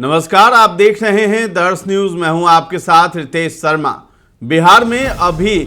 नमस्कार, आप देख रहे हैं दर्श न्यूज। मैं हूं आपके साथ रितेश शर्मा। बिहार में अभी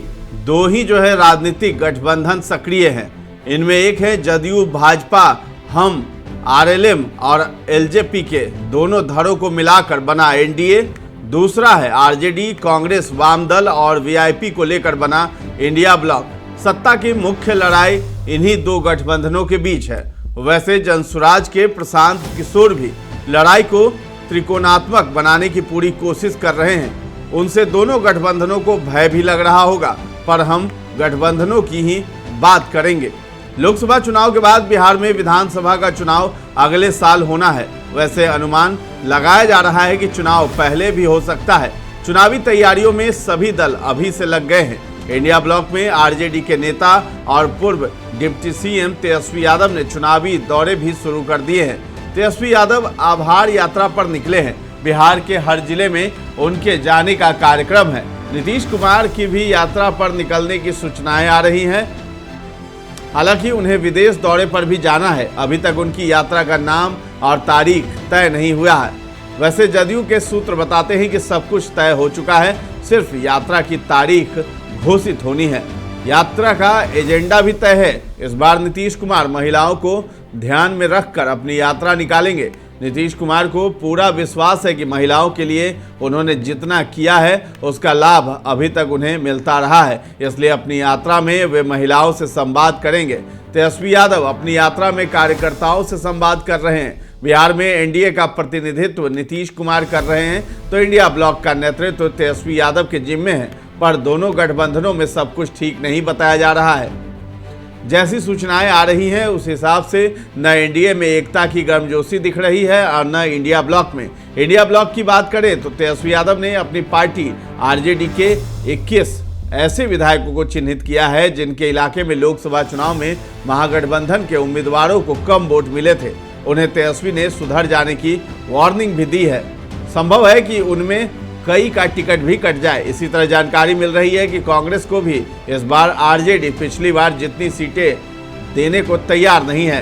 दो ही राजनीतिक गठबंधन सक्रिय हैं। इनमें एक है जदयू भाजपा हम आरएलएम और एलजेपी के दोनों धड़ों को मिलाकर बना एनडीए। दूसरा है आरजेडी कांग्रेस वाम दल और वीआईपी को लेकर बना इंडिया ब्लॉक। सत्ता की मुख्य लड़ाई इन्हीं दो गठबंधनों के बीच है। वैसे जनसुराज के प्रशांत किशोर भी लड़ाई को त्रिकोणात्मक बनाने की पूरी कोशिश कर रहे हैं। उनसे दोनों गठबंधनों को भय भी लग रहा होगा, पर हम गठबंधनों की ही बात करेंगे। लोकसभा चुनाव के बाद बिहार में विधानसभा का चुनाव अगले साल होना है। वैसे अनुमान लगाया जा रहा है कि चुनाव पहले भी हो सकता है। चुनावी तैयारियों में सभी दल अभी से लग गए हैं। इंडिया ब्लॉक में आरजेडी के नेता और पूर्व डिप्टी सीएम तेजस्वी यादव ने चुनावी दौरे भी शुरू कर दिए हैं। तेजस्वी यादव आभार यात्रा पर निकले हैं। बिहार के हर जिले में उनके जाने का कार्यक्रम है। नीतीश कुमार की भी यात्रा पर निकलने की सूचनाएं आ रही हैं। हालांकि उन्हें विदेश दौरे पर भी जाना है। अभी तक उनकी यात्रा का नाम और तारीख तय नहीं हुआ है। वैसे जदयू के सूत्र बताते हैं कि सब कुछ तय हो चुका है, सिर्फ यात्रा की तारीख घोषित होनी है। यात्रा का एजेंडा भी तय है। इस बार नीतीश कुमार महिलाओं को ध्यान में रखकर अपनी यात्रा निकालेंगे। नीतीश कुमार को पूरा विश्वास है कि महिलाओं के लिए उन्होंने जितना किया है उसका लाभ अभी तक उन्हें मिलता रहा है, इसलिए अपनी यात्रा में वे महिलाओं से संवाद करेंगे। तेजस्वी यादव अपनी यात्रा में कार्यकर्ताओं से संवाद कर रहे हैं। बिहार में एनडीए का प्रतिनिधित्व नीतीश कुमार कर रहे हैं, तो इंडिया ब्लॉक का नेतृत्व तेजस्वी यादव के जिम्मे है। पर दोनों गठबंधनों में सब कुछ ठीक नहीं बताया जा रहा है। जैसी सूचनाएं आ रही हैं उस हिसाब से न एनडीए में एकता की गर्मजोशी दिख रही है और न इंडिया ब्लॉक में। इंडिया ब्लॉक की बात करें तो तेजस्वी यादव ने अपनी पार्टी आरजेडी के 21 ऐसे विधायकों को चिन्हित किया है जिनके इलाके में लोकसभा चुनाव में महागठबंधन के उम्मीदवारों को कम वोट मिले थे। उन्हें तेजस्वी ने सुधर जाने की वार्निंग भी दी है। संभव है कि उनमें कई का टिकट भी कट जाए। इसी तरह जानकारी मिल रही है कि कांग्रेस को भी इस बार आरजेडी पिछली बार जितनी सीटें देने को तैयार नहीं है।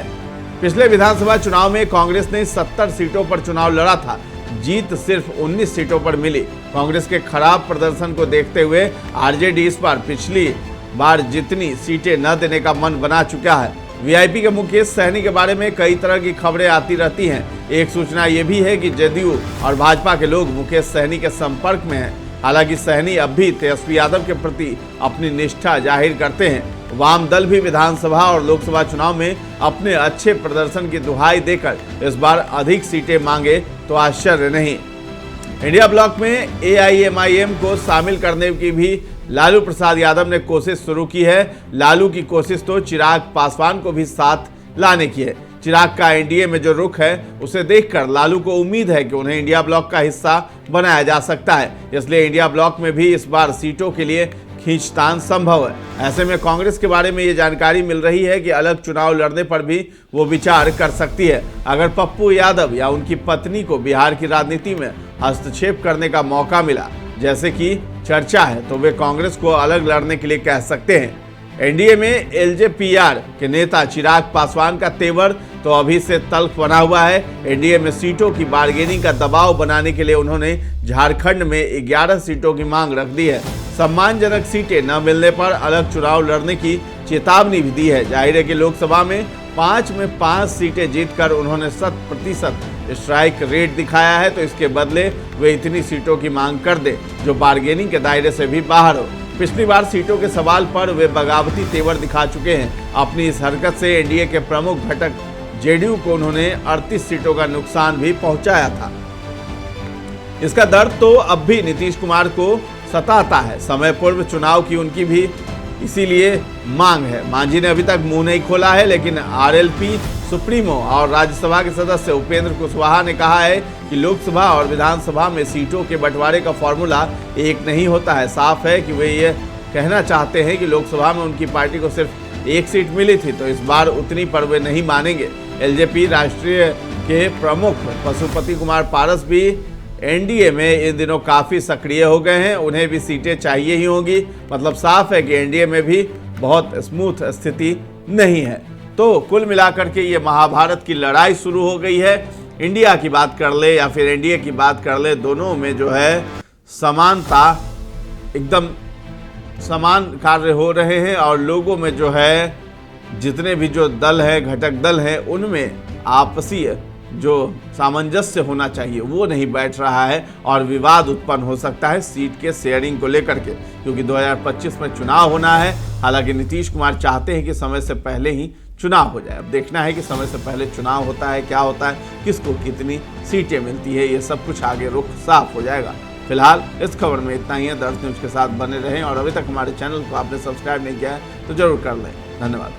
पिछले विधानसभा चुनाव में कांग्रेस ने 70 सीटों पर चुनाव लड़ा था, जीत सिर्फ 19 सीटों पर मिली। कांग्रेस के खराब प्रदर्शन को देखते हुए आरजेडी इस बार पिछली बार जितनी सीटें न देने का मन बना चुका है। वीआईपी के मुकेश सहनी के बारे में कई तरह की खबरें आती रहती हैं। एक सूचना ये भी है कि जदयू और भाजपा के लोग मुकेश सहनी के संपर्क में हैं। हालांकि सहनी अब भी तेजस्वी यादव के प्रति अपनी निष्ठा जाहिर करते हैं। वाम दल भी विधानसभा और लोकसभा चुनाव में अपने अच्छे प्रदर्शन की दुहाई देकर इस बार अधिक सीटें मांगे तो आश्चर्य नहीं। इंडिया ब्लॉक में एआईएमआईएम को शामिल करने की भी लालू प्रसाद यादव ने कोशिश शुरू की है। लालू की कोशिश तो चिराग पासवान को भी साथ लाने की है। चिराग का एनडीए में जो रुख है उसे देखकर लालू को उम्मीद है कि उन्हें इंडिया ब्लॉक का हिस्सा बनाया जा सकता है। इसलिए इंडिया ब्लॉक में भी इस बार सीटों के लिए खींचतान संभव है। ऐसे में कांग्रेस के बारे में ये जानकारी मिल रही है कि अलग चुनाव लड़ने पर भी वो विचार कर सकती है। अगर पप्पू यादव या उनकी पत्नी को बिहार की राजनीति में हस्तक्षेप करने का मौका मिला, जैसे कि चर्चा है, तो वे कांग्रेस को अलग लड़ने के लिए कह सकते हैं। एनडीए में एलजेपीआर के नेता चिराग पासवान का तेवर तो अभी से तल्ख बना हुआ है। एनडीए में सीटों की बार्गेनिंग का दबाव बनाने के लिए उन्होंने झारखंड में 11 सीटों की मांग रख दी है। सम्मानजनक सीटें न मिलने पर अलग चुनाव लड़ने की चेतावनी भी दी है। जाहिर है कि लोकसभा में 5 में 5 सीटें जीतकर उन्होंने 100% स्ट्राइक रेट दिखाया है, तो इसके बदले वे इतनी सीटों की मांग कर दे जो बार्गेनिंग के दायरे से भी बाहर हो। पिछली बार सीटों के सवाल पर वे बगावती तेवर दिखा चुके हैं। अपनी इस हरकत से एनडीए के प्रमुख घटक जेडीयू को उन्होंने 38 सीटों का नुकसान भी पहुंचाया था। इसका दर्द तो अब भी नीतीश कुमार को सताता है। समय पूर्व चुनाव की उनकी भी इसीलिए मांग है। मांझी ने अभी तक मुंह नहीं खोला है, लेकिन आरएलपी सुप्रीमो और राज्यसभा के सदस्य उपेंद्र कुशवाहा ने कहा है कि लोकसभा और विधानसभा में सीटों के बंटवारे का फॉर्मूला एक नहीं होता है। साफ है कि वे ये कहना चाहते हैं कि लोकसभा में उनकी पार्टी को सिर्फ 1 सीट मिली थी, तो इस बार उतनी पर वे नहीं मानेंगे। एलजेपी राष्ट्रीय के प्रमुख पशुपति कुमार पारस भी एनडीए में इन दिनों काफ़ी सक्रिय हो गए हैं। उन्हें भी सीटें चाहिए ही होंगी। मतलब साफ है कि एनडीए में भी बहुत स्मूथ स्थिति नहीं है। तो कुल मिलाकर के ये महाभारत की लड़ाई शुरू हो गई है। इंडिया की बात कर ले या फिर एनडीए की बात कर ले, दोनों में जो है समानता, एकदम समान कार्य हो रहे हैं और लोगों में जो है जितने भी जो दल है, घटक दल है, उनमें आपसी जो सामंजस्य होना चाहिए वो नहीं बैठ रहा है और विवाद उत्पन्न हो सकता है सीट के शेयरिंग को लेकर के, क्योंकि 2025 में चुनाव होना है। हालांकि नीतीश कुमार चाहते हैं कि समय से पहले ही चुनाव हो जाए। अब देखना है कि समय से पहले चुनाव होता है, क्या होता है, किसको कितनी सीटें मिलती है, ये सब कुछ आगे रुख साफ हो जाएगा। फिलहाल इस खबर में इतना ही है। दर्श न्यूज के साथ बने रहें और अभी तक हमारे चैनल को आपने सब्सक्राइब नहीं किया है तो जरूर कर लें। धन्यवाद।